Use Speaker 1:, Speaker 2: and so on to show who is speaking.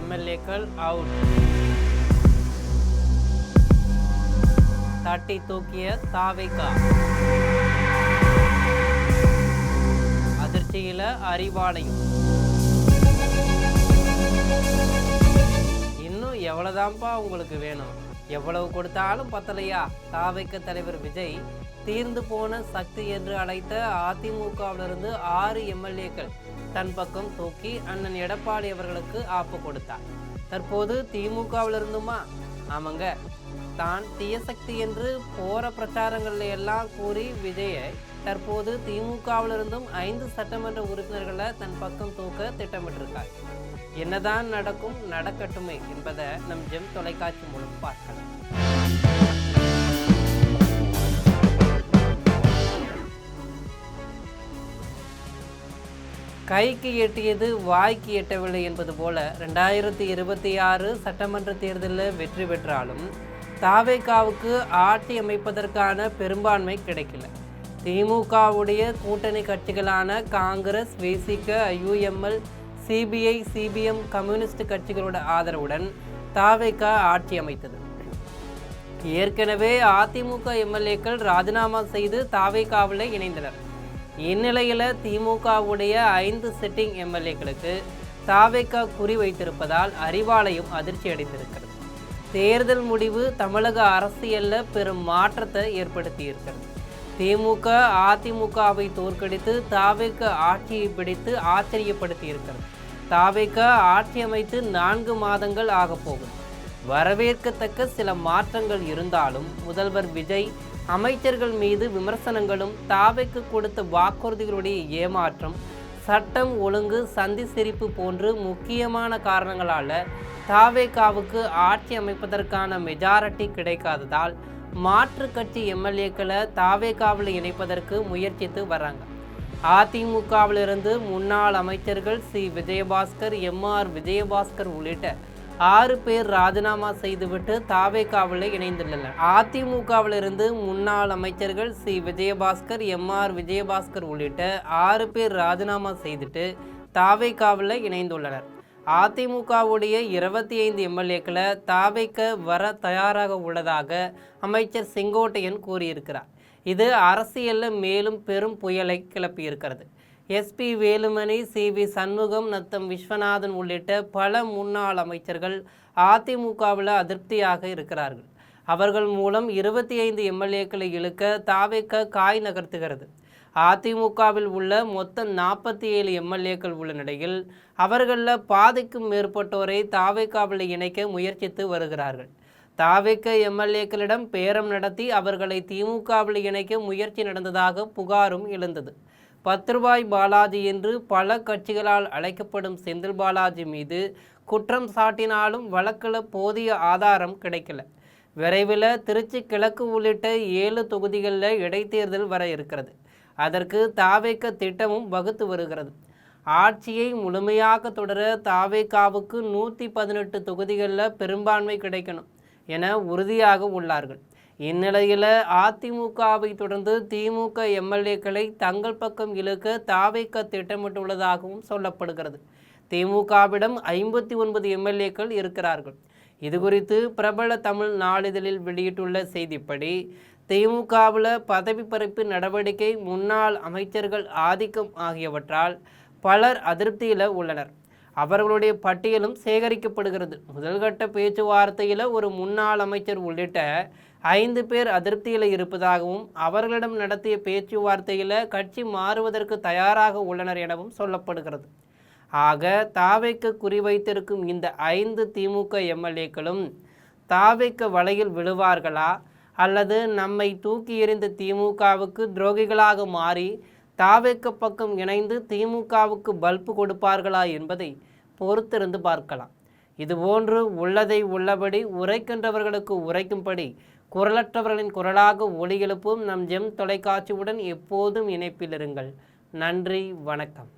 Speaker 1: எம்எல்ஏக்கள் அவுட். தட்டி தூக்கிய தாவேகா. அதிர்ச்சியில அறிவாலயம். இன்னும் எவ்வளவுதான்ப்பா உங்களுக்கு வேணும்? எவ்வளவு கொடுத்தாலும் பத்தலையா? தாவேகா தலைவர் விஜய் தீர்ந்து போன சக்தி என்று அழைத்த அதிமுகவிலிருந்து 6 எம்எல்ஏக்கள் தன் பக்கம் தூக்கி அண்ணன் எடப்பாடி அவர்களுக்கு ஆப்பு கொடுத்தார். தற்போது திமுகவிலிருந்துமா? ஆமாங்க, தான் தீய சக்தி என்று போற பிரச்சாரங்கள்ல எல்லாம் கூறி விஜயை தற்போது திமுகவிலிருந்தும் 5 சட்டமன்ற உறுப்பினர்களை தன் பக்கம் தூக்க திட்டமிட்டிருக்கார். என்னதான் நடக்கும், நடக்கட்டுமே என்பதை நம் ஜெம் தொலைக்காட்சி மூலம் பார்க்கலாம். கைக்கு எட்டியது வாய்க்கு எட்டவில்லை என்பது போல 2026 சட்டமன்ற தேர்தலில் வெற்றி பெற்றாலும் தாவேகாவுக்கு ஆட்சி அமைப்பதற்கான பெரும்பான்மை கிடைக்கல. திமுகவுடைய கூட்டணி கட்சிகளான காங்கிரஸ், விசிக, யுஎம்எல், சிபிஐ, சிபிஎம், கம்யூனிஸ்ட் கட்சிகளோட ஆதரவுடன் தாவேகா ஆட்சி அமைத்தது. ஏற்கனவே அதிமுக எம்எல்ஏக்கள் ராஜினாமா செய்து தாவேகாவில் இணைந்தனர். இந்நிலையில் திமுகவுடைய 5 சிட்டிங் எம்எல்ஏக்களுக்கு தாவேகா குறி வைத்திருப்பதால் அறிவாலயம் அதிர்ச்சி அடைந்திருக்கிறது. தேர்தல் முடிவு தமிழக அரசியலில் பெரும் மாற்றத்தை ஏற்படுத்தியிருக்கிறது. திமுக அதிமுகவை தோற்கடித்து தாவேகா ஆட்சியை பிடித்து ஆச்சரியப்படுத்தியிருக்கிறது. தாவேகா ஆட்சி அமைத்து 4 மாதங்கள் ஆகப்போகுது. வரவேற்கத்தக்க சில மாற்றங்கள் இருந்தாலும் முதல்வர் விஜய் அமைச்சர்கள் மீது விமர்சனங்களும், தாவேக்கு கொடுத்த வாக்குறுதிகளுடைய ஏமாற்றம், சட்டம் ஒழுங்கு, சந்தி சிரிப்பு போன்று முக்கியமான காரணங்களால் தாவேகாவுக்கு ஆட்சி அமைப்பதற்கான மெஜாரிட்டி கிடைக்காததால் மாற்று கட்சி எம்எல்ஏக்களை தாவேகாவில் இணைப்பதற்கு முயற்சித்து வர்றாங்க. அதிமுகவிலிருந்து முன்னாள் அமைச்சர்கள் சி விஜயபாஸ்கர், எம்ஆர் விஜயபாஸ்கர் உள்ளிட்ட 6 பேர் ராஜினாமா செய்துவிட்டு தாவேகாவில் இணைந்துள்ளனர். அதிமுகவிலிருந்து முன்னாள் அமைச்சர்கள் சி விஜயபாஸ்கர், எம்ஆர் விஜயபாஸ்கர் உள்ளிட்ட 6 பேர் ராஜினாமா செய்துட்டு தாவேகாவில் இணைந்துள்ளனர். அதிமுகவுடைய 25 எம்எல்ஏக்களை தாவேகா வர தயாராக உள்ளதாக அமைச்சர் செங்கோட்டையன் கூறியிருக்கிறார். இது அரசியலில் மேலும் பெரும் புயலை கிளப்பியிருக்கிறது. எஸ்பி வேலுமணி, சிவி சண்முகம், நத்தம் விஸ்வநாதன் உள்ளிட்ட பல முன்னாள் அமைச்சர்கள் அதிமுகவில் அதிருப்தியாக இருக்கிறார்கள். அவர்கள் மூலம் 25 எம்எல்ஏக்களை இழுக்க தாவேகா காய் நகர்த்துகிறது. அதிமுகவில் உள்ள மொத்தம் 47 எம்எல்ஏக்கள் உள்ள நிலையில் அவர்களில் பாதிக்கும் மேற்பட்டோரை தாவேகாவில் இணைக்க முயற்சித்து வருகிறார்கள். தாவேகா எம்எல்ஏக்களிடம் பேரம் நடத்தி அவர்களை திமுகவில் இணைக்க முயற்சி நடந்ததாக புகாரும் எழுந்தது. 10 ரூபாய் பாலாஜி என்று பல கட்சிகளால் அழைக்கப்படும் செந்தில் பாலாஜி மீது குற்றம் சாட்டினாலும் வழக்கில் போதிய ஆதாரம் கிடைக்கல. விரைவில் திருச்சி கிழக்கு உள்ளிட்ட 7 தொகுதிகளில் இடைத்தேர்தல் வர இருக்கிறது. அதற்கு தாவேகா திட்டமும் வகுத்து வருகிறது. ஆட்சியை முழுமையாக தொடர தாவேகாவுக்கு 118 தொகுதிகளில் பெரும்பான்மை கிடைக்கணும் என உறுதியாக உள்ளார்கள். இந்நிலையில் அதிமுகவை தொடர்ந்து திமுக எம்எல்ஏக்களை தங்கள் பக்கம் இழுக்க தாவேகா திட்டமிட்டுள்ளதாகவும் சொல்லப்படுகிறது. திமுகவிடம் 59 எம்எல்ஏக்கள் இருக்கிறார்கள். இதுகுறித்து பிரபல தமிழ் நாளிதழில் வெளியிட்டுள்ள செய்திப்படி திமுகவில் பதவி பறிப்பு நடவடிக்கை, முன்னாள் அமைச்சர்கள் ஆதிக்கம் ஆகியவற்றால் பலர் அதிருப்தியில் உள்ளனர். அவர்களுடைய பட்டியலும் சேகரிக்கப்படுகிறது. முதல்கட்ட பேச்சுவார்த்தையில் ஒரு முன்னாள் அமைச்சர் உள்ளிட்ட 5 பேர் அதிருப்தியில் இருப்பதாகவும் அவர்களிடம் நடத்திய பேச்சுவார்த்தையில் கட்சி மாறுவதற்கு தயாராக உள்ளனர் எனவும் சொல்லப்படுகிறது. ஆக தாவேகா குறிவைத்திருக்கும் இந்த 5 திமுக எம்எல்ஏக்களும் தாவேகா வலையில் விழுவார்களா, அல்லது நம்மை தூக்கி எறிந்த திமுகவுக்கு துரோகிகளாக மாறி தாவேகா பக்கம் இணைந்து திமுகவுக்கு பல்பு கொடுப்பார்களா என்பதை பொறுத்திருந்து பார்க்கலாம். இதுபோன்று உள்ளதை உள்ளபடி உரைக்கின்றவர்களுக்கு உரைக்கும்படி குரலற்றவர்களின் குரலாக ஒலி எழுப்பும் நம் ஜெம் தொலைக்காட்சியுடன் எப்போதும் இணைப்பில் இருங்கள். நன்றி, வணக்கம்.